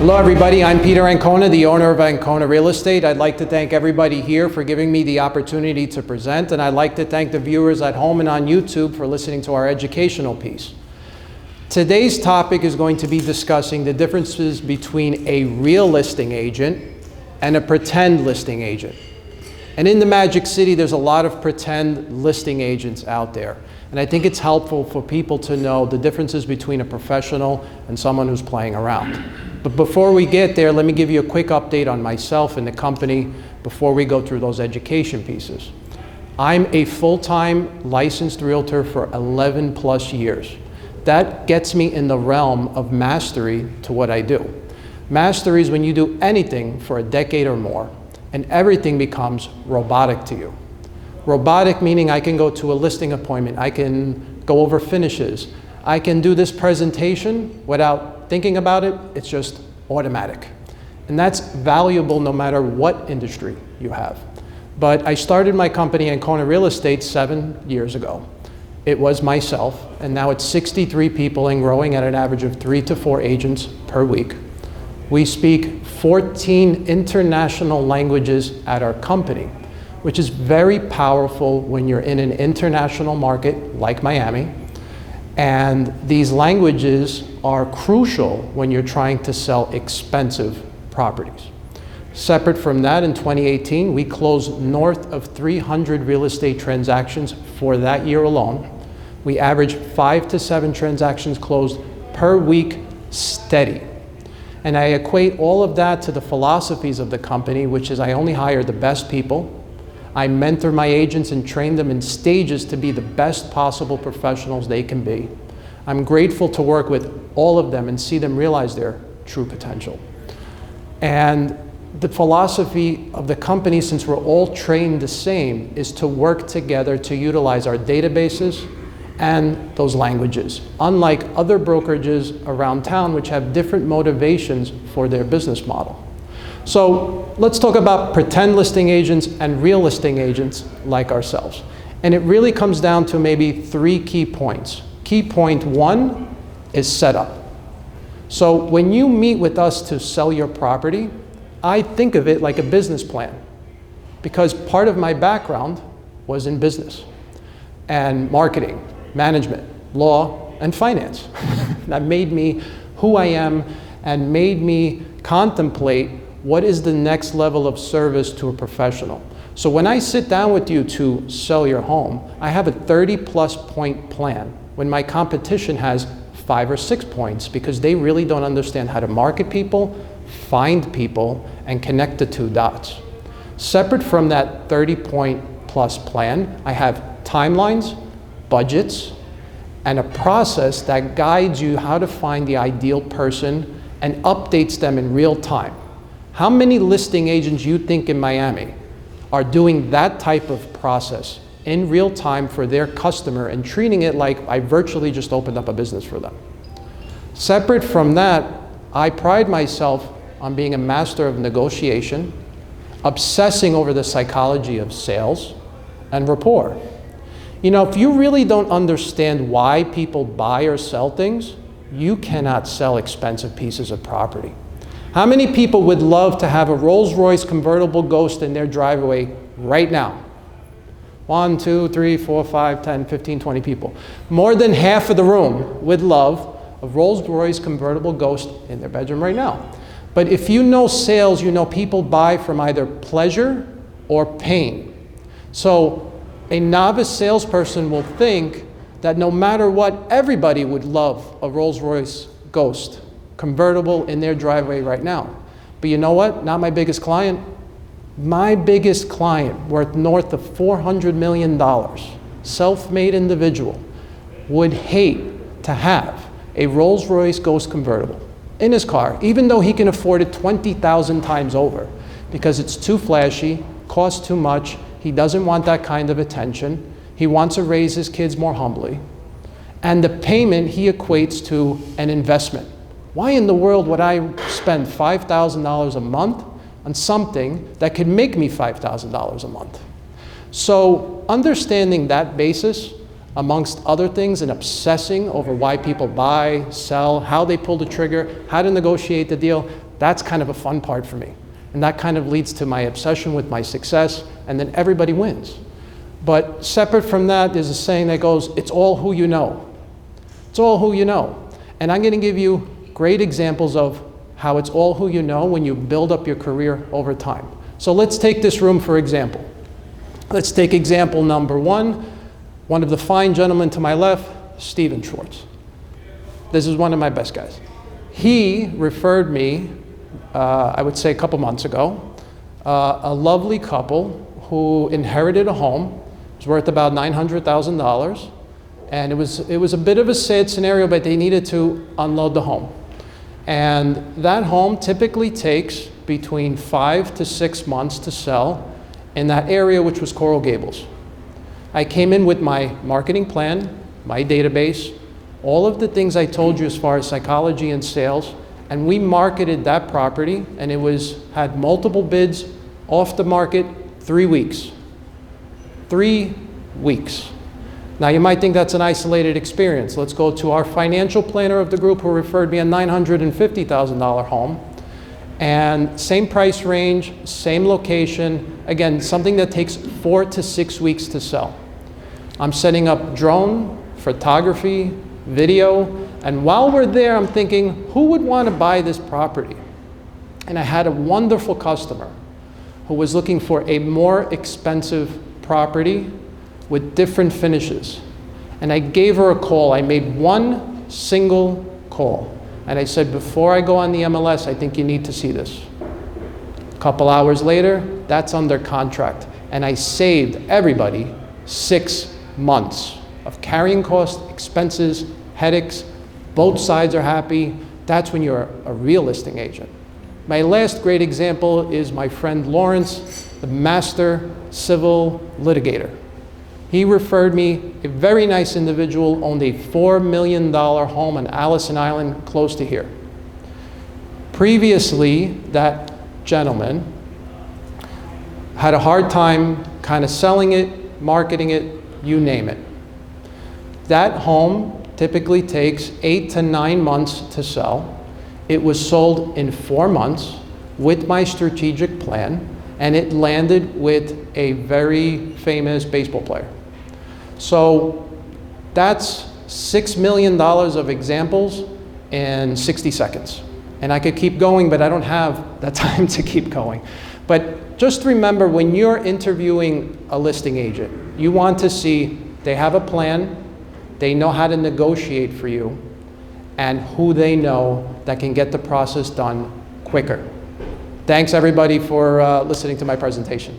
Hello everybody, I'm Peter Ancona, the owner of Ancona Real Estate. I'd like to thank everybody here for giving me the opportunity to present, and I'd like to thank the viewers at home and on YouTube for listening to our educational piece. Today's topic is going to be discussing the differences between a real listing agent and a pretend listing agent. And in the Magic City, there's a lot of pretend listing agents out there. And I think it's helpful for people to know the differences between a professional and someone who's playing around. But before we get there, let me give you a quick update on myself and the company before we go through those education pieces. I'm a full-time licensed realtor for 11 plus years. That gets me in the realm of mastery to what I do. Mastery is when you do anything for a decade or more, and everything becomes robotic to you. Robotic meaning I can go to a listing appointment, I can go over finishes, I can do this presentation without thinking about it, it's just automatic. And that's valuable no matter what industry you have. But I started my company, Ancona Real Estate, 7 years ago. It was myself, and now it's 63 people and growing at an average of 3 to 4 agents per week. We speak 14 international languages at our company, which is very powerful when you're in an international market like Miami. And these languages are crucial when you're trying to sell expensive properties. Separate from that, in 2018, we closed north of 300 real estate transactions for that year alone. We averaged 5 to 7 transactions closed per week steady. And I equate all of that to the philosophies of the company, which is I only hire the best people. I mentor my agents and train them in stages to be the best possible professionals they can be. I'm grateful to work with all of them and see them realize their true potential. And the philosophy of the company, since we're all trained the same, is to work together to utilize our databases and those languages, unlike other brokerages around town which have different motivations for their business model. So let's talk about pretend listing agents and real listing agents like ourselves. And it really comes down to maybe 3 key points. Key point 1 is setup. So when you meet with us to sell your property, I think of it like a business plan, because part of my background was in business and marketing, management, law, and finance. That made me who I am and made me contemplate what is the next level of service to a professional. So when I sit down with you to sell your home, I have a 30+ point plan when my competition has 5 or 6 points, because they really don't understand how to market people, find people, and connect the 2 dots. Separate from that 30+ plan, I have timelines, budgets, and a process that guides you how to find the ideal person and updates them in real time. How many listing agents you think in Miami are doing that type of process in real time for their customer and treating it like I virtually just opened up a business for them? Separate from that, I pride myself on being a master of negotiation, obsessing over the psychology of sales and rapport. You know, if you really don't understand why people buy or sell things, you cannot sell expensive pieces of property. How many people would love to have a Rolls-Royce convertible Ghost in their driveway right now? 1, 2, 3, 4, 5, 10, 15, 20 people. More than half of the room would love a Rolls-Royce convertible Ghost in their bedroom right now. But if you know sales, you know people buy from either pleasure or pain. So a novice salesperson will think that no matter what, everybody would love a Rolls-Royce Ghost convertible in their driveway right now. But you know what? Not my biggest client. My biggest client, worth north of $400 million, self-made individual, would hate to have a Rolls-Royce Ghost convertible in his car, even though he can afford it 20,000 times over, because it's too flashy, costs too much, he doesn't want that kind of attention, he wants to raise his kids more humbly, and the payment he equates to an investment. Why in the world would I spend $5,000 a month on something that could make me $5,000 a month? So understanding that basis, amongst other things, and obsessing over why people buy, sell, how they pull the trigger, how to negotiate the deal, That's kind of a fun part for me. And that kind of leads to my obsession with my success, and then everybody wins. But separate from that, there's a saying that goes, it's all who you know. It's all who you know. And I'm going to give you great examples of how it's all who you know when you build up your career over time. So let's take this room for example. Let's take example number one of the fine gentlemen to my left, Steven Schwartz. This is one of my best guys. He referred me, I would say a couple months ago, a lovely couple who inherited a home. It was worth about $900,000. And it was a bit of a sad scenario, but they needed to unload the home. And that home typically takes between 5 to 6 months to sell in that area, which was Coral Gables. I came in with my marketing plan, my database, all of the things I told you as far as psychology and sales, and we marketed that property, and it had multiple bids off the market 3 weeks. 3 weeks. Now you might think that's an isolated experience. Let's go to our financial planner of the group who referred me a $950,000 home. And same price range, same location. Again, something that takes 4 to 6 weeks to sell. I'm setting up drone, photography, video, and while we're there, I'm thinking, who would want to buy this property? And I had a wonderful customer who was looking for a more expensive property with different finishes. And I gave her a call. I made one single call. And I said, before I go on the MLS, I think you need to see this. A couple hours later, that's under contract. And I saved everybody 6 months of carrying costs, expenses, headaches. Both sides are happy. That's when you're a real listing agent. My last great example is my friend Lawrence, the master civil litigator. He referred me a very nice individual, owned a $4 million home on Allison Island, close to here. Previously, that gentleman had a hard time kind of selling it, marketing it, you name it. That home typically takes 8 to 9 months to sell. It was sold in 4 months with my strategic plan, and it landed with a very famous baseball player. So that's $6 million of examples in 60 seconds. And I could keep going, but I don't have the time to keep going. But just remember, when you're interviewing a listing agent, you want to see they have a plan, they know how to negotiate for you, and who they know that can get the process done quicker. Thanks everybody for listening to my presentation.